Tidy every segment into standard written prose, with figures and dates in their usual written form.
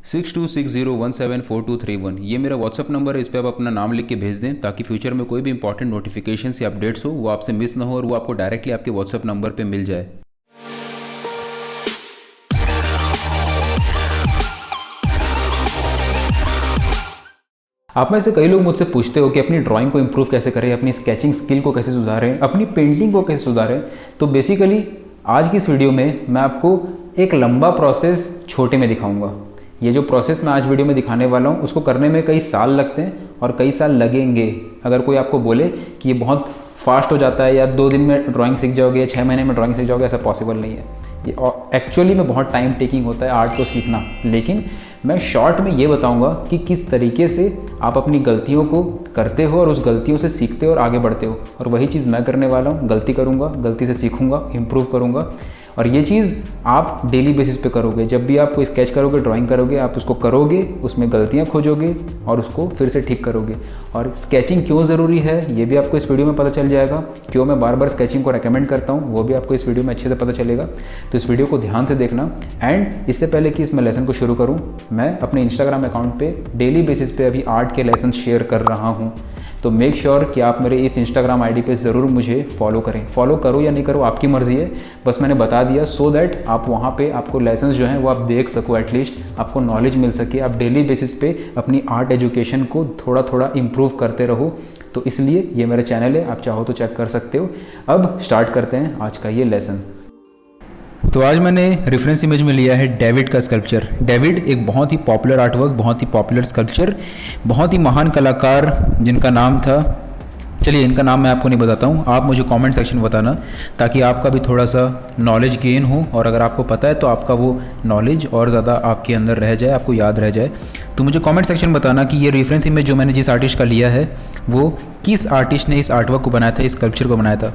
6260174231। ये मेरा WhatsApp number है, इस पर आप अपना नाम लिख के भेज दें ताकि फ्यूचर में कोई भी इंपॉर्टेंट नोटिफिकेशन या अपडेट्स हो वो आपसे मिस ना हो और वो आपको डायरेक्टली आपके व्हाट्सअप नंबर पे मिल जाए। आप में से कई लोग मुझसे पूछते हो कि अपनी ड्राइंग को इम्प्रूव कैसे करें, अपनी स्केचिंग स्किल को कैसे सुधारें, अपनी पेंटिंग को कैसे सुधारें। तो बेसिकली आज की इस वीडियो में मैं आपको एक लंबा प्रोसेस छोटे में दिखाऊंगा। ये जो प्रोसेस मैं आज वीडियो में दिखाने वाला हूँ उसको करने में कई साल लगते हैं और कई साल लगेंगे। अगर कोई आपको बोले कि ये बहुत फास्ट हो जाता है या 2 दिन में ड्राइंग सीख जाओगे या 6 महीने में ड्राइंग सीख जाओगे, ऐसा पॉसिबल नहीं है। ये एक्चुअली में बहुत टाइम टेकिंग होता है आर्ट को सीखना। लेकिन मैं शॉर्ट में ये बताऊंगा कि किस तरीके से आप अपनी गलतियों को करते हो और उस गलतियों से सीखते हो और आगे बढ़ते हो। और वही चीज़ मैं करने वाला हूँ, गलती करूँगा, गलती से सीखूँगा, इम्प्रूव करूँगा। और ये चीज़ आप डेली बेसिस पे करोगे। जब भी आप कोई स्केच करोगे, ड्राइंग करोगे, आप उसको करोगे, उसमें गलतियाँ खोजोगे और उसको फिर से ठीक करोगे। और स्केचिंग क्यों ज़रूरी है ये भी आपको इस वीडियो में पता चल जाएगा। क्यों मैं बार बार स्केचिंग को रेकमेंड करता हूँ वो भी आपको इस वीडियो में अच्छे से पता चलेगा। तो इस वीडियो को ध्यान से देखना। एंड इससे पहले कि इसमें लेसन को शुरू करूँ, मैं अपने इंस्टाग्राम अकाउंट पर डेली बेसिस पे अभी आर्ट के लेसन शेयर कर रहा हूँ। तो मेक श्योर कि आप मेरे इस इंस्टाग्राम आईडी पे ज़रूर मुझे फॉलो करें। फॉलो करो या नहीं करो आपकी मर्ज़ी है, बस मैंने बता दिया सो दैट आप वहाँ पे आपको लेसन्स जो हैं वो आप देख सको, एटलीस्ट आपको नॉलेज मिल सके। आप डेली बेसिस पे अपनी आर्ट एजुकेशन को थोड़ा थोड़ा इम्प्रूव करते रहो। तो इसलिए ये मेरा चैनल है, आप चाहो तो चेक कर सकते हो। अब स्टार्ट करते हैं आज का ये लेसन। तो आज मैंने रेफरेंस इमेज में लिया है डेविड का स्कल्पचर। डेविड एक बहुत ही पॉपुलर आर्टवर्क, बहुत ही पॉपुलर स्कल्पचर, बहुत ही महान कलाकार जिनका नाम था, चलिए इनका नाम मैं आपको नहीं बताता हूँ, आप मुझे कमेंट सेक्शन में बताना ताकि आपका भी थोड़ा सा नॉलेज गेन हो। और अगर आपको पता है तो आपका वो नॉलेज और ज़्यादा आपके अंदर रह जाए, आपको याद रह जाए। तो मुझे कमेंट सेक्शन में बताना कि ये रेफरेंस इमेज जो मैंने जिस आर्टिस्ट का लिया है वो किस आर्टिस्ट ने इस आर्टवर्क को बनाया था, इस स्कल्पचर को बनाया था।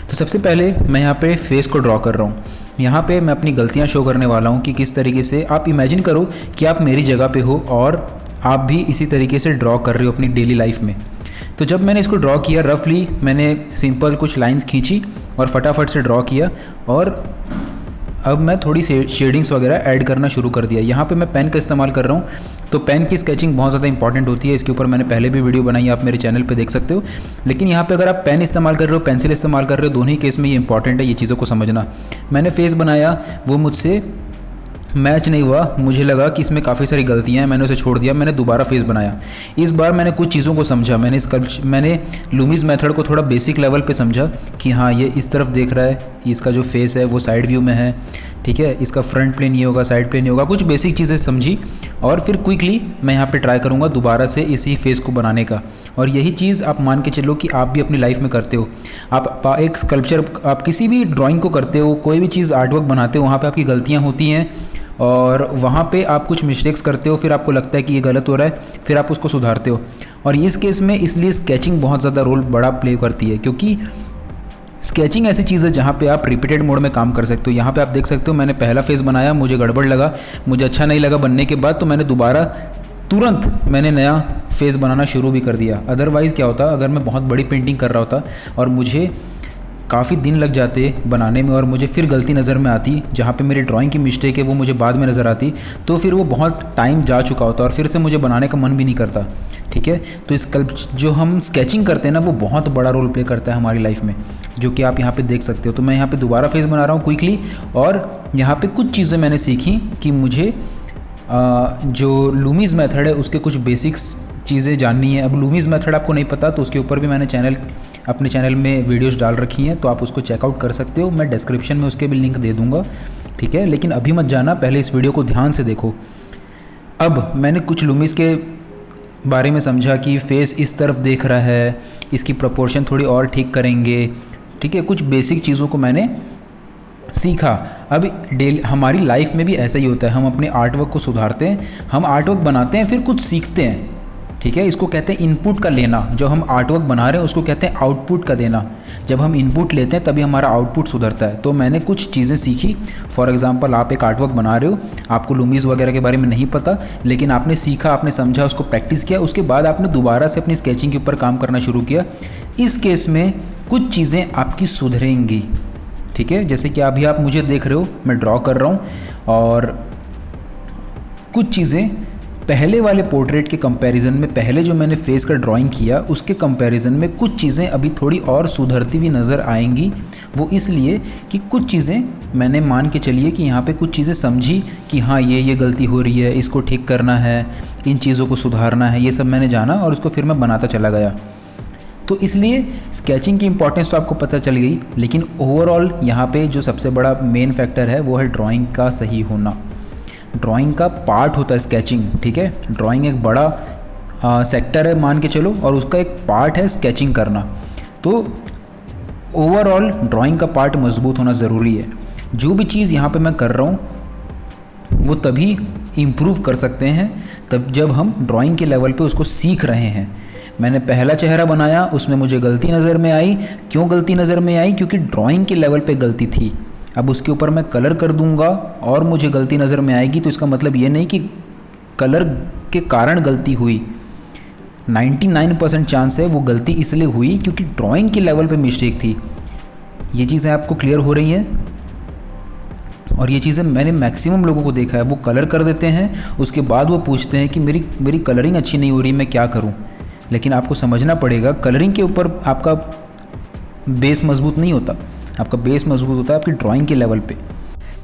तो सबसे पहले मैं यहाँ पे फेस को ड्रॉ कर रहा हूँ। यहाँ पे मैं अपनी गलतियाँ शो करने वाला हूँ कि किस तरीके से आप इमेजिन करो कि आप मेरी जगह पे हो और आप भी इसी तरीके से ड्रॉ कर रहे हो अपनी डेली लाइफ में। तो जब मैंने इसको ड्रॉ किया, रफली मैंने सिंपल कुछ लाइंस खींची और फटाफट से ड्रॉ किया। और अब मैं थोड़ी शेडिंग्स वगैरह ऐड करना शुरू कर दिया। यहाँ पे मैं पेन का इस्तेमाल कर रहा हूँ। तो पेन की स्केचिंग बहुत ज़्यादा इंपॉर्टेंट होती है। इसके ऊपर मैंने पहले भी वीडियो बनाई है, आप मेरे चैनल पे देख सकते हो। लेकिन यहाँ पे अगर आप पेन इस्तेमाल कर रहे हो, पेंसिल इस्तेमाल कर रहे हो, दोनों ही केस में ये इंपॉर्टेंट है ये चीज़ों को समझना। मैंने फेस बनाया, वो मुझसे मैच नहीं हुआ, मुझे लगा कि इसमें काफ़ी सारी गलतियाँ हैं, मैंने उसे छोड़ दिया। मैंने दोबारा फेस बनाया। इस बार मैंने कुछ चीज़ों को समझा। मैंने लूमीज मेथड को थोड़ा बेसिक लेवल पे समझा कि हाँ ये इस तरफ देख रहा है, इसका जो फेस है वो साइड व्यू में है, ठीक है, इसका फ्रंट प्लेन ये होगा, साइड प्लेन ये होगा। कुछ बेसिक चीज़ें समझी और फिर क्विकली मैं यहाँ पे ट्राई करूँगा दोबारा से इसी फेस को बनाने का। और यही चीज़ आप मान के चलो कि आप भी अपनी लाइफ में करते हो। आप एक स्कल्पचर, आप किसी भी ड्राइंग को करते हो, कोई भी चीज़ आर्टवर्क बनाते हो, वहाँ पर आपकी गलतियाँ होती हैं और वहाँ पे आप कुछ मिस्टेक्स करते हो, फिर आपको लगता है कि ये गलत हो रहा है, फिर आप उसको सुधारते हो। और इस केस में इसलिए स्केचिंग बहुत ज़्यादा रोल बड़ा प्ले करती है, क्योंकि स्केचिंग ऐसी चीज़ है जहाँ पे आप रिपीटेड मोड में काम कर सकते हो। यहाँ पे आप देख सकते हो मैंने पहला फेस बनाया, मुझे गड़बड़ लगा, मुझे अच्छा नहीं लगा बनने के बाद, तो मैंने दोबारा तुरंत मैंने नया फेस बनाना शुरू भी कर दिया। अदरवाइज़ क्या होता, अगर मैं बहुत बड़ी पेंटिंग कर रहा होता और मुझे काफ़ी दिन लग जाते बनाने में और मुझे फिर गलती नज़र में आती, जहाँ पे मेरी ड्राइंग की मिस्टेक है वो मुझे बाद में नज़र आती, तो फिर वो बहुत टाइम जा चुका होता और फिर से मुझे बनाने का मन भी नहीं करता, ठीक है। तो इस जो हम स्केचिंग करते हैं ना वो बहुत बड़ा रोल प्ले करता है हमारी लाइफ में, जो कि आप यहाँ पे देख सकते हो। तो मैं यहाँ पे दोबारा फेस बना रहा हूँ क्विकली। और यहाँ पे कुछ चीज़ें मैंने सीखी कि मुझे जो लूमीज मेथड है उसके कुछ बेसिक्स चीज़ें जाननी है। अब लूमीज मेथड आपको नहीं पता तो उसके ऊपर भी मैंने अपने चैनल में वीडियोस डाल रखी हैं, तो आप उसको चेकआउट कर सकते हो। मैं डिस्क्रिप्शन में उसके भी लिंक दे दूँगा, ठीक है। लेकिन अभी मत जाना, पहले इस वीडियो को ध्यान से देखो। अब मैंने कुछ लूमीज के बारे में समझा कि फेस इस तरफ देख रहा है, इसकी प्रोपोर्शन थोड़ी और ठीक करेंगे, ठीक है। कुछ बेसिक चीज़ों को मैंने सीखा। अब हमारी लाइफ में भी ऐसा ही होता है, हम अपने आर्टवर्क को सुधारते हैं, हम आर्टवर्क बनाते हैं, फिर कुछ सीखते हैं, ठीक है। इसको कहते हैं इनपुट का लेना। जो हम आर्टवर्क बना रहे हैं उसको कहते हैं आउटपुट का देना। जब हम इनपुट लेते हैं तभी हमारा आउटपुट सुधरता है। तो मैंने कुछ चीज़ें सीखी। फॉर एग्जांपल, आप एक आर्टवर्क बना रहे हो, आपको लूमीज वगैरह के बारे में नहीं पता, लेकिन आपने सीखा, आपने समझा, उसको प्रैक्टिस किया, उसके बाद आपने दोबारा से अपनी स्केचिंग के ऊपर काम करना शुरू किया। इस केस में कुछ चीज़ें आपकी सुधरेंगी, ठीक है। जैसे कि अभी आप मुझे देख रहे हो, मैं ड्रॉ कर रहा हूँ और कुछ चीज़ें पहले वाले पोर्ट्रेट के कंपैरिजन में, पहले जो मैंने फेस का ड्राइंग किया उसके कंपैरिजन में कुछ चीज़ें अभी थोड़ी और सुधरती हुई नज़र आएंगी। वो इसलिए कि कुछ चीज़ें मैंने मान के चलिए कि यहाँ पे कुछ चीज़ें समझी कि हाँ ये गलती हो रही है, इसको ठीक करना है, इन चीज़ों को सुधारना है, ये सब मैंने जाना और उसको फिर मैं बनाता चला गया। तो इसलिए स्केचिंग की इंपॉर्टेंस तो आपको पता चल गई, लेकिन ओवरऑल यहाँ पे जो सबसे बड़ा मेन फैक्टर है वो है ड्राइंग का सही होना। ड्राइंग का पार्ट होता है स्केचिंग, ठीक है। ड्राइंग एक बड़ा सेक्टर है मान के चलो, और उसका एक पार्ट है स्केचिंग करना। तो ओवरऑल ड्राइंग का पार्ट मजबूत होना ज़रूरी है। जो भी चीज़ यहाँ पे मैं कर रहा हूँ वो तभी इम्प्रूव कर सकते हैं तब जब हम ड्राइंग के लेवल पे उसको सीख रहे हैं। मैंने पहला चेहरा बनाया, उसमें मुझे गलती नज़र में आई। क्यों गलती नज़र में आई? क्योंकि ड्राइंग के लेवल पे गलती थी। अब उसके ऊपर मैं कलर कर दूंगा और मुझे गलती नज़र में आएगी, तो इसका मतलब ये नहीं कि कलर के कारण गलती हुई। 99% चांस है वो गलती इसलिए हुई क्योंकि ड्राइंग के लेवल पे मिस्टेक थी। ये चीज़ें आपको क्लियर हो रही हैं? और ये चीज़ें मैंने मैक्सिमम लोगों को देखा है, वो कलर कर देते हैं, उसके बाद वो पूछते हैं कि मेरी कलरिंग अच्छी नहीं हो रही, मैं क्या करूं। लेकिन आपको समझना पड़ेगा, कलरिंग के ऊपर आपका बेस मजबूत नहीं होता, आपका बेस मजबूत होता है आपकी ड्राइंग के लेवल पे।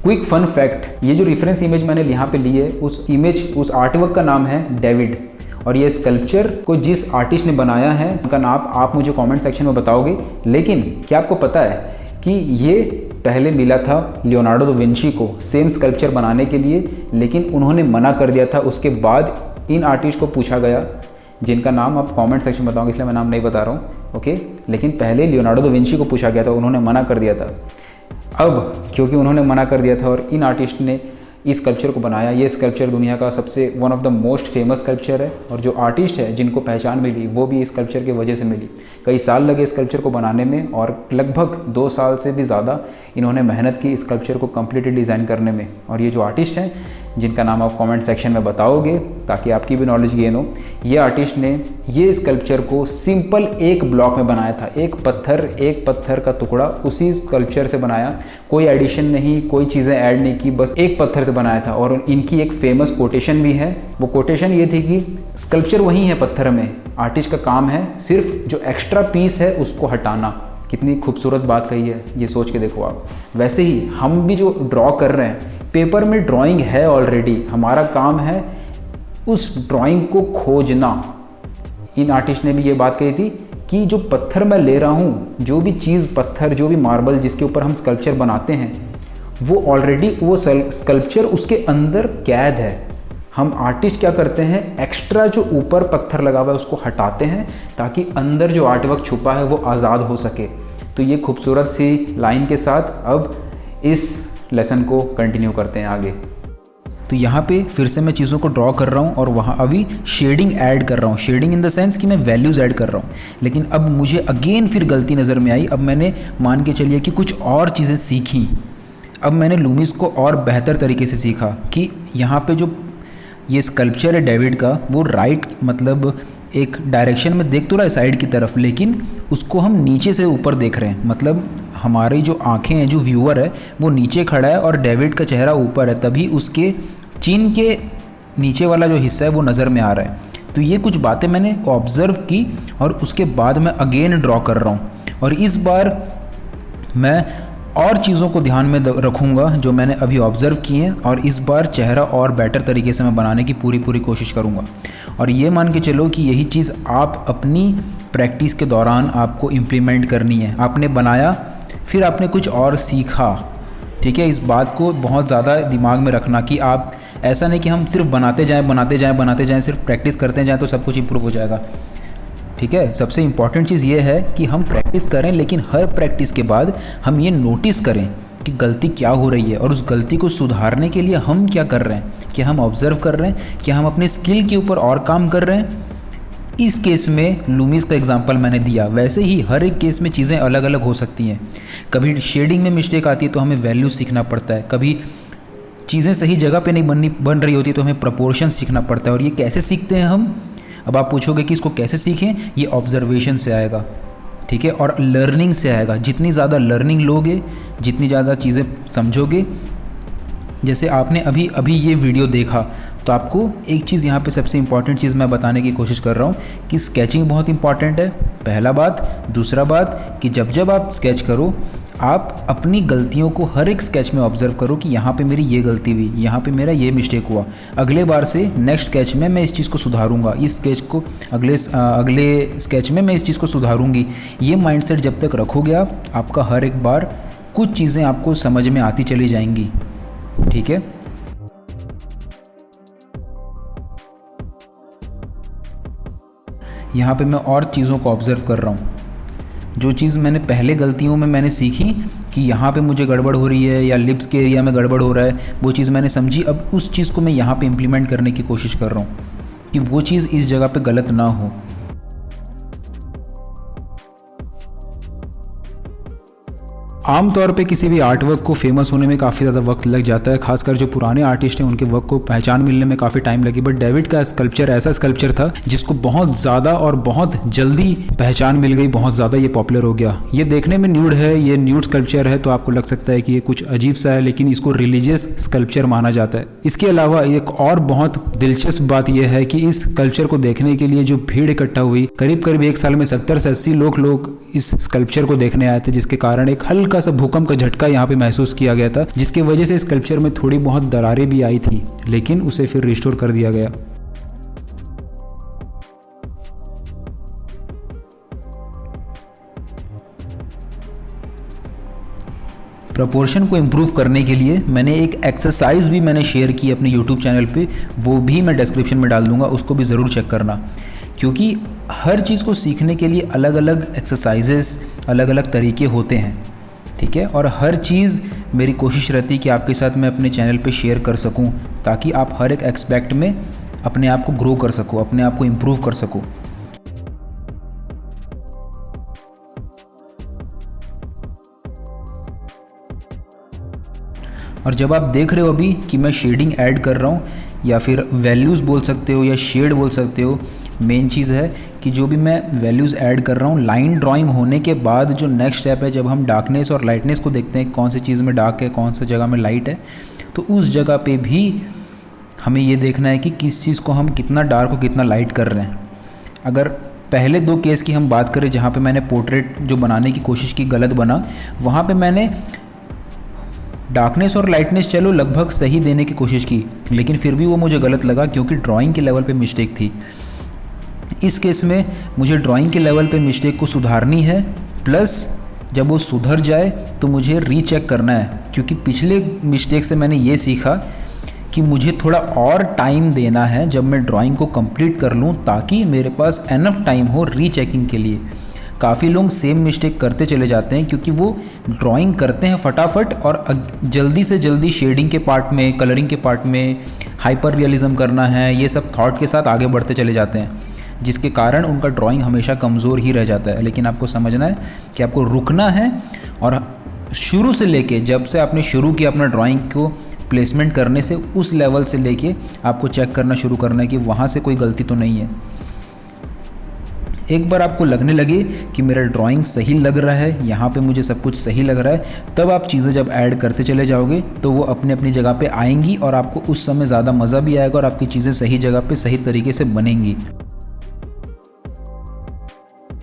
क्विक फन फैक्ट, ये जो रेफरेंस इमेज मैंने यहाँ पे ली है, उस आर्टवर्क का नाम है डेविड, और ये स्कल्पचर को जिस आर्टिस्ट ने बनाया है उनका नाम आप मुझे कमेंट सेक्शन में बताओगे। लेकिन क्या आपको पता है कि ये पहले मिला था लियोनार्डो दा विंची को सेम स्कल्पचर बनाने के लिए, लेकिन उन्होंने मना कर दिया था। उसके बाद इन आर्टिस्ट को पूछा गया, जिनका नाम आप कमेंट सेक्शन में बताओगे, इसलिए मैं नाम नहीं बता रहा हूँ, ओके। लेकिन पहले लियोनार्डो दा विंची को पूछा गया था, उन्होंने मना कर दिया था। अब क्योंकि उन्होंने मना कर दिया था और इन आर्टिस्ट ने इस स्कल्पचर को बनाया, ये स्कल्पचर दुनिया का सबसे one of the most famous sculpture है। और जो आर्टिस्ट है जिनको पहचान मिली वो भी इस स्कल्पचर की वजह से मिली। कई साल लगे स्कल्पचर को बनाने में और लगभग 2 साल से भी ज़्यादा इन्होंने मेहनत की स्कल्पचर को कम्प्लीटली डिज़ाइन करने में। और ये जो आर्टिस्ट हैं जिनका नाम आप कमेंट सेक्शन में बताओगे ताकि आपकी भी नॉलेज गेन हो, ये आर्टिस्ट ने ये स्कल्पचर को सिंपल एक ब्लॉक में बनाया था। एक पत्थर का टुकड़ा उसी स्कल्पचर से बनाया, कोई एडिशन नहीं, कोई चीज़ें ऐड नहीं की, बस एक पत्थर से बनाया था। और इनकी एक फेमस कोटेशन भी है। वो कोटेशन ये थी कि स्कल्पचर वही है पत्थर में, आर्टिस्ट का काम है सिर्फ जो एक्स्ट्रा पीस है उसको हटाना। कितनी खूबसूरत बात कही है, ये सोच के देखो आप। वैसे ही हम भी जो ड्रॉ कर रहे हैं, पेपर में ड्राइंग है ऑलरेडी, हमारा काम है उस ड्राइंग को खोजना। इन आर्टिस्ट ने भी ये बात कही थी कि जो पत्थर मैं ले रहा हूँ, जो भी चीज़ पत्थर, जो भी मार्बल जिसके ऊपर हम स्कल्पचर बनाते हैं, वो ऑलरेडी वो स्कल्पचर उसके अंदर कैद है। हम आर्टिस्ट क्या करते हैं, एक्स्ट्रा जो ऊपर पत्थर लगा हुआ है उसको हटाते हैं ताकि अंदर जो आर्टवर्क छुपा है वो आज़ाद हो सके। तो ये खूबसूरत सी लाइन के साथ अब इस लेसन को कंटिन्यू करते हैं आगे। तो यहाँ पे फिर से मैं चीज़ों को ड्रॉ कर रहा हूँ और वहाँ अभी शेडिंग ऐड कर रहा हूँ। शेडिंग इन द सेंस कि मैं वैल्यूज़ ऐड कर रहा हूँ। लेकिन अब मुझे अगेन फिर गलती नज़र में आई। अब मैंने मान के चलिए कि कुछ और चीज़ें सीखी। अब मैंने लूमिस को और बेहतर तरीके से सीखा कि यहाँ पे जो ये स्कल्पचर है डेविड का, वो राइट मतलब एक डायरेक्शन में देख तो रहा है साइड की तरफ, लेकिन उसको हम नीचे से ऊपर देख रहे हैं। मतलब हमारी जो आंखें हैं, जो व्यूअर है वो नीचे खड़ा है और डेविड का चेहरा ऊपर है, तभी उसके चिन के नीचे वाला जो हिस्सा है वो नज़र में आ रहा है। तो ये कुछ बातें मैंने ऑब्ज़र्व की और उसके बाद मैं अगेन ड्रॉ कर रहा हूँ। और इस बार मैं और चीज़ों को ध्यान में रखूँगा जो मैंने अभी ऑब्ज़र्व किए हैं, और इस बार चेहरा और बेटर तरीके से मैं बनाने की पूरी कोशिश करूँगा। और ये मान के चलो कि यही चीज़ आप अपनी प्रैक्टिस के दौरान आपको इम्प्लीमेंट करनी है। आपने बनाया, फिर आपने कुछ और सीखा, ठीक है। इस बात को बहुत ज़्यादा दिमाग में रखना कि आप ऐसा नहीं कि हम सिर्फ बनाते जाएं, सिर्फ प्रैक्टिस करते जाएं तो सब कुछ इम्प्रूव हो जाएगा, ठीक है। सबसे इम्पॉर्टेंट चीज़ ये है कि हम प्रैक्टिस करें, लेकिन हर प्रैक्टिस के बाद हम ये नोटिस करें कि गलती क्या हो रही है और उस गलती को सुधारने के लिए हम क्या कर रहे हैं। क्या हम ऑब्ज़र्व कर रहे हैं, क्या हम अपने स्किल के ऊपर और काम कर रहे हैं। इस केस में लूमिस का एग्जांपल मैंने दिया, वैसे ही हर एक केस में चीज़ें अलग अलग हो सकती हैं। कभी शेडिंग में मिस्टेक आती है तो हमें वैल्यू सीखना पड़ता है, कभी चीज़ें सही जगह पे नहीं बन रही होती तो हमें प्रपोर्शन सीखना पड़ता है। और ये कैसे सीखते हैं हम? अब आप पूछोगे कि इसको कैसे सीखें, ये ऑब्जर्वेशन से आएगा, ठीक है, और लर्निंग से आएगा। जितनी ज़्यादा लर्निंग लोगे, जितनी ज़्यादा चीज़ें समझोगे, जैसे आपने अभी ये वीडियो देखा तो आपको एक चीज़ यहाँ पे सबसे इम्पॉर्टेंट चीज़ मैं बताने की कोशिश कर रहा हूँ कि स्केचिंग बहुत इंपॉर्टेंट है, पहला बात। दूसरा बात कि जब आप स्केच करो, आप अपनी गलतियों को हर एक स्केच में ऑब्जर्व करो कि यहाँ पे मेरी ये गलती हुई, यहाँ पे मेरा ये मिस्टेक हुआ, अगले बार से नेक्स्ट स्केच में मैं इस चीज़ को सुधारूंगा, इस स्केच को अगले स्केच में मैं इस चीज़ को सुधारूंगी। ये माइंडसेट जब तक रखोगे आप, आपका हर एक बार कुछ चीज़ें आपको समझ में आती चली जाएंगी। ठीक है, यहाँ पे मैं और चीज़ों को ऑब्ज़र्व कर रहा हूँ। जो चीज़ मैंने पहले गलतियों में मैंने सीखी कि यहाँ पे मुझे गड़बड़ हो रही है या लिप्स के एरिया में गड़बड़ हो रहा है, वो चीज़ मैंने समझी। अब उस चीज़ को मैं यहाँ पे इम्प्लीमेंट करने की कोशिश कर रहा हूँ कि वो चीज़ इस जगह पे गलत ना हो। आमतौर पे किसी भी आर्ट वर्क को फेमस होने में काफ़ी ज़्यादा वक्त लग जाता है, खासकर जो पुराने आर्टिस्ट हैं उनके वर्क को पहचान मिलने में काफ़ी टाइम लगी। बट डेविड का स्कल्पचर ऐसा स्कल्पचर था जिसको बहुत ज़्यादा और बहुत जल्दी पहचान मिल गई, बहुत ज़्यादा ये पॉपुलर हो गया। ये देखने में न्यूड है, ये न्यूड स्कल्पचर है, तो आपको लग सकता है कि ये कुछ अजीब सा है, लेकिन इसको रिलीजियस स्कल्पचर माना जाता है। इसके अलावा एक और बहुत दिलचस्प बात यह है कि इस स्कल्पचर को देखने के लिए जो भीड़ इकट्ठा हुई, करीब एक साल में 70 से 80 लोग इस स्कल्पचर को देखने आए थे, जिसके कारण एक हल्का सा भूकंप का झटका यहाँ पे महसूस किया गया था, जिसकी वजह से स्कल्पचर में थोड़ी बहुत दरारें भी आई थी, लेकिन उसे फिर रिस्टोर कर दिया गया। प्रोपोर्शन को इम्प्रूव करने के लिए मैंने एक एक्सरसाइज भी मैंने शेयर की अपने यूट्यूब चैनल पे, वो भी मैं डिस्क्रिप्शन में डाल दूंगा, उसको भी ज़रूर चेक करना। क्योंकि हर चीज़ को सीखने के लिए अलग अलग एक्सरसाइजेस, अलग अलग तरीके होते हैं। ठीक है, और हर चीज़ मेरी कोशिश रहती है कि आपके साथ मैं अपने चैनल पे शेयर कर सकूं, ताकि आप हर एक एस्पेक्ट में अपने आप को ग्रो कर सको, अपने आप को इम्प्रूव कर सको। और जब आप देख रहे हो अभी कि मैं शेडिंग ऐड कर रहा हूँ, या फिर वैल्यूज़ बोल सकते हो या शेड बोल सकते हो, मेन चीज़ है कि जो भी मैं वैल्यूज़ ऐड कर रहा हूँ, लाइन ड्राइंग होने के बाद जो नेक्स्ट स्टेप है, जब हम डार्कनेस और लाइटनेस को देखते हैं, कौन सी चीज़ में डार्क है, कौन सी जगह में लाइट है, तो उस जगह पे भी हमें ये देखना है कि किस चीज़ को हम कितना डार्क और कितना लाइट कर रहे हैं। अगर पहले दो केस की हम बात करें, जहाँ पे मैंने पोर्ट्रेट जो बनाने की कोशिश की गलत बना, वहाँ पे मैंने डार्कनेस और लाइटनेस चलो लगभग सही देने की कोशिश की, लेकिन फिर भी वो मुझे गलत लगा क्योंकि ड्राइंग के लेवल पे मिस्टेक थी। इस केस में मुझे ड्राइंग के लेवल पे मिस्टेक को सुधारनी है, प्लस जब वो सुधर जाए तो मुझे रीचेक करना है, क्योंकि पिछले मिस्टेक से मैंने ये सीखा कि मुझे थोड़ा और टाइम देना है जब मैं ड्राइंग को कंप्लीट कर लूँ, ताकि मेरे पास एनफ टाइम हो रीचेकिंग के लिए। काफ़ी लोग सेम मिस्टेक करते चले जाते हैं क्योंकि वो ड्राइंग करते हैं फटाफट और जल्दी से जल्दी शेडिंग के पार्ट में, कलरिंग के पार्ट में हाइपर रियलिज़म करना है, ये सब थॉट के साथ आगे बढ़ते चले जाते हैं, जिसके कारण उनका ड्राइंग हमेशा कमज़ोर ही रह जाता है। लेकिन आपको समझना है कि आपको रुकना है और शुरू से लेके, जब से आपने शुरू किया अपना ड्राइंग को प्लेसमेंट करने से, उस लेवल से लेके आपको चेक करना शुरू करना है कि वहाँ से कोई गलती तो नहीं है। एक बार आपको लगने लगे कि मेरा ड्राइंग सही लग रहा है, यहाँ पे मुझे सब कुछ सही लग रहा है, तब आप चीज़ें जब ऐड करते चले जाओगे तो वो अपनी अपनी जगह पे आएंगी और आपको उस समय ज़्यादा मज़ा भी आएगा और आपकी चीज़ें सही जगह पे सही तरीके से बनेंगी।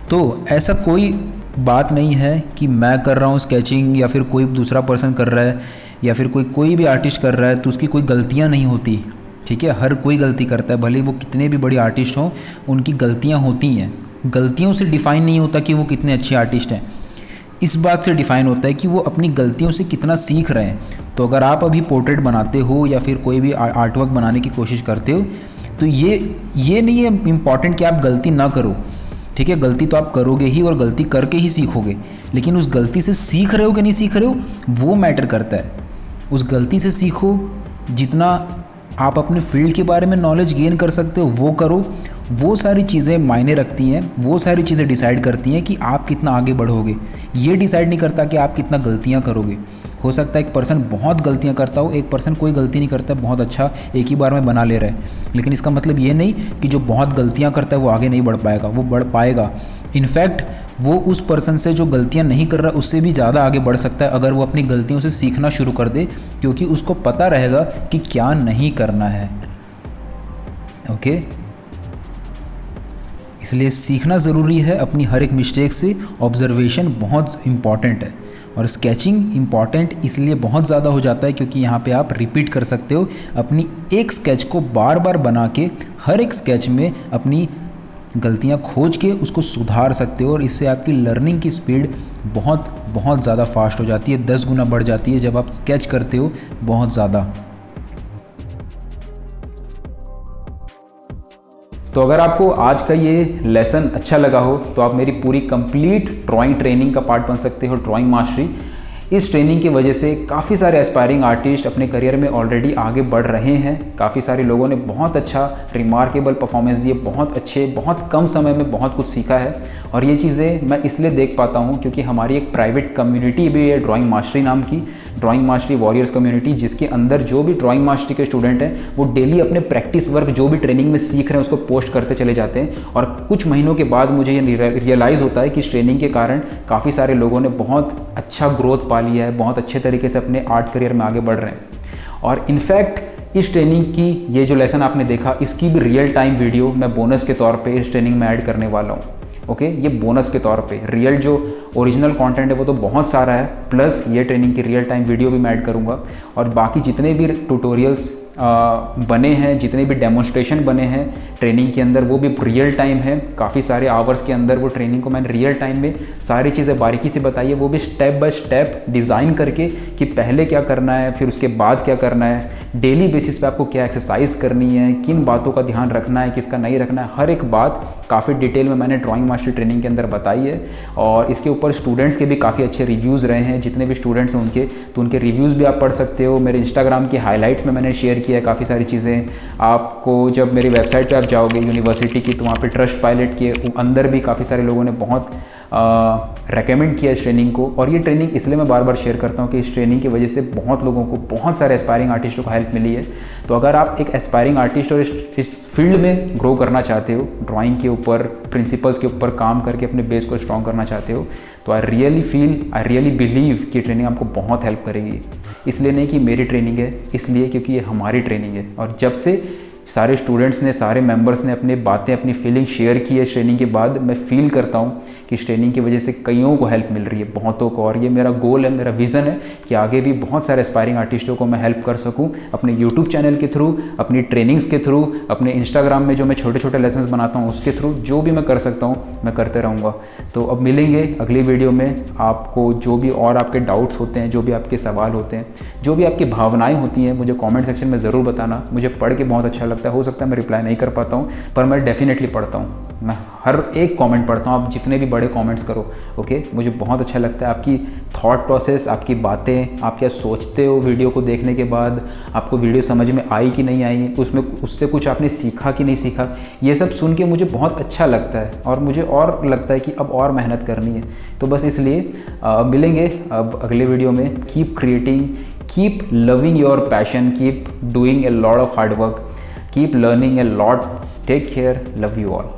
तो ऐसा कोई बात नहीं है कि मैं कर रहा हूँ स्केचिंग या फिर कोई दूसरा पर्सन कर रहा है या फिर कोई भी आर्टिस्ट कर रहा है तो उसकी कोई गलतियाँ नहीं होती। ठीक है, हर कोई गलती करता है, भले वो कितने भी बड़े आर्टिस्ट हों, उनकी गलतियाँ होती हैं। गलतियों से डिफ़ाइन नहीं होता कि वो कितने अच्छे आर्टिस्ट हैं, इस बात से डिफ़ाइन होता है कि वो अपनी गलतियों से कितना सीख रहे हैं। तो अगर आप अभी पोर्ट्रेट बनाते हो या फिर कोई भी आर्ट वर्क बनाने की कोशिश करते हो, तो ये नहीं है इम्पॉर्टेंट कि आप गलती ना करो। ठीक है, गलती तो आप करोगे ही और गलती करके ही सीखोगे, लेकिन उस गलती से सीख रहे हो कि नहीं सीख रहे हो वो मैटर करता है। उस गलती से सीखो, जितना आप अपने फील्ड के बारे में नॉलेज गेन कर सकते हो वो करो। वो सारी चीज़ें मायने रखती हैं, वो सारी चीज़ें डिसाइड करती हैं कि आप कितना आगे बढ़ोगे। ये डिसाइड नहीं करता कि आप कितना गलतियाँ करोगे। हो सकता है एक पर्सन बहुत गलतियाँ करता हो, एक पर्सन कोई गलती नहीं करता, बहुत अच्छा एक ही बार में बना ले रहा है, लेकिन इसका मतलब ये नहीं कि जो बहुत गलतियाँ करता है वो आगे नहीं बढ़ पाएगा, वो बढ़ पाएगा। इनफैक्ट वो उस पर्सन से जो गलतियाँ नहीं कर रहा उससे भी ज़्यादा आगे बढ़ सकता है अगर वो अपनी गलतियों से सीखना शुरू कर दे, क्योंकि उसको पता रहेगा कि क्या नहीं करना है। ओके। इसलिए सीखना ज़रूरी है अपनी हर एक मिस्टेक से। ऑब्जर्वेशन बहुत इम्पॉर्टेंट है और स्केचिंग इम्पॉर्टेंट इसलिए बहुत ज़्यादा हो जाता है क्योंकि यहाँ पे आप रिपीट कर सकते हो। अपनी एक स्केच को बार बार बना के हर एक स्केच में अपनी गलतियाँ खोज के उसको सुधार सकते हो और इससे आपकी लर्निंग की स्पीड बहुत ज़्यादा फास्ट हो जाती है, 10 गुना बढ़ जाती है जब आप स्केच करते हो बहुत ज़्यादा। तो अगर आपको आज का ये लेसन अच्छा लगा हो तो आप मेरी पूरी कंप्लीट ड्राइंग ट्रेनिंग का पार्ट बन सकते हो, ड्राइंग मास्टरी। इस ट्रेनिंग की वजह से काफ़ी सारे एस्पायरिंग आर्टिस्ट अपने करियर में ऑलरेडी आगे बढ़ रहे हैं। काफ़ी सारे लोगों ने बहुत अच्छा रिमार्केबल परफॉर्मेंस दिए, बहुत कम समय में बहुत कुछ सीखा है। और ये चीज़ें मैं इसलिए देख पाता हूँ क्योंकि हमारी एक प्राइवेट कम्युनिटी भी है ड्राइंग मास्टरी नाम की, ड्राइंग मास्टरी वॉरियर्स कम्युनिटी, जिसके अंदर जो भी ड्राइंग मास्टरी के स्टूडेंट हैं वो डेली अपने प्रैक्टिस वर्क जो भी ट्रेनिंग में सीख रहे हैं उसको पोस्ट करते चले जाते हैं। और कुछ महीनों के बाद मुझे ये रियलाइज़ होता है कि इस ट्रेनिंग के कारण काफ़ी सारे लोगों ने बहुत अच्छा ग्रोथ पा लिया है, बहुत अच्छे तरीके से अपने आर्ट करियर में आगे बढ़ रहे हैं। और इनफैक्ट इस ट्रेनिंग की ये जो लेसन आपने देखा इसकी भी रियल टाइम वीडियो मैं बोनस के तौर पे इस ट्रेनिंग में ऐड करने वाला हूँ। ओके, ये बोनस के तौर पे। रियल जो ओरिजिनल कंटेंट है वो तो बहुत सारा है, प्लस ये ट्रेनिंग की रियल टाइम वीडियो भी मैं ऐड करूँगा। और बाकी जितने भी ट्यूटोरियल्स बने हैं, जितने भी डेमोन्स्ट्रेशन बने हैं ट्रेनिंग के अंदर, वो भी रियल टाइम है। काफ़ी सारे आवर्स के अंदर वो ट्रेनिंग को मैंने रियल टाइम में सारी चीज़ें बारीकी से बताई है, वो भी स्टेप बाय स्टेप डिज़ाइन करके कि पहले क्या करना है, फिर उसके बाद क्या करना है, डेली बेसिस पे आपको क्या एक्सरसाइज करनी है, किन बातों का ध्यान रखना है, किसका नहीं रखना है, हर एक बात काफ़ी डिटेल में मैंने ड्राइंग मास्टरी ट्रेनिंग के अंदर बताई है। और इसके ऊपर स्टूडेंट्स के भी काफ़ी अच्छे रिव्यूज़ रहे हैं, जितने भी स्टूडेंट्स हैं उनके, तो उनके रिव्यूज़ भी आप पढ़ सकते हो। मेरे इंस्टाग्राम के हाईलाइट्स में मैंने शेयर किया है काफ़ी सारी चीज़ें। आपको जब मेरी वेबसाइट पे आप जाओगे यूनिवर्सिटी की, तो वहाँ पे ट्रस्ट पायलट के अंदर भी काफ़ी सारे लोगों ने बहुत रेकमेंड किया इस ट्रेनिंग को। और ये ट्रेनिंग इसलिए मैं बार बार शेयर करता हूँ कि इस ट्रेनिंग की वजह से बहुत लोगों को, बहुत सारे एस्पायरिंग आर्टिस्टों को हेल्प मिली है। तो अगर आप एक एस्पायरिंग आर्टिस्ट और इस फील्ड में ग्रो करना चाहते हो, ड्राइंग के ऊपर, प्रिंसिपल्स के ऊपर काम करके अपने बेस को स्ट्रॉन्ग करना चाहते हो, तो आई रियली बिलीव कि ट्रेनिंग आपको बहुत हेल्प करेगी। इसलिए नहीं कि मेरी ट्रेनिंग है, इसलिए क्योंकि ये हमारी ट्रेनिंग है। और जब से सारे स्टूडेंट्स ने, सारे मेंबर्स ने अपनी बातें, अपनी फीलिंग शेयर की है इस ट्रेनिंग के बाद, मैं फील करता हूँ कि इस ट्रेनिंग की वजह से कईयों को हेल्प मिल रही है, बहुतों को। और ये मेरा गोल है, मेरा विज़न है कि आगे भी बहुत सारे एस्पायरिंग आर्टिस्टों को मैं हेल्प कर सकूँ अपने यूट्यूब चैनल के थ्रू, अपनी ट्रेनिंग्स के थ्रू, अपने इंस्टाग्राम में जो मैं छोटे छोटे लेसन्स बनाता हूँ उसके थ्रू, जो भी मैं कर सकता हूँ मैं करते रहूँगा। तो अब मिलेंगे अगली वीडियो में। आपको जो भी और आपके डाउट्स होते हैं, जो भी आपके सवाल होते हैं, जो भी आपकी भावनाएँ होती हैं, मुझे कॉमेंट सेक्शन में ज़रूर बताना। मुझे पढ़ के बहुत अच्छा लगता है। हो सकता है मैं रिप्लाई नहीं कर पाता हूँ, पर मैं डेफिनेटली पढ़ता हूँ। मैं हर एक कमेंट पढ़ता हूँ, आप जितने भी बड़े कमेंट्स करो। ओके, मुझे बहुत अच्छा लगता है आपकी थॉट प्रोसेस, आपकी बातें, आप क्या सोचते हो वीडियो को देखने के बाद, आपको वीडियो समझ में आई कि नहीं आई, उससे कुछ आपने सीखा कि नहीं सीखा, ये सब सुन के मुझे बहुत अच्छा लगता है और मुझे और लगता है कि अब और मेहनत करनी है। तो बस इसलिए मिलेंगे अब अगले वीडियो में। Keep creating, keep loving your passion, keep doing a lot of hard work, keep learning a lot. Take care. Love you all.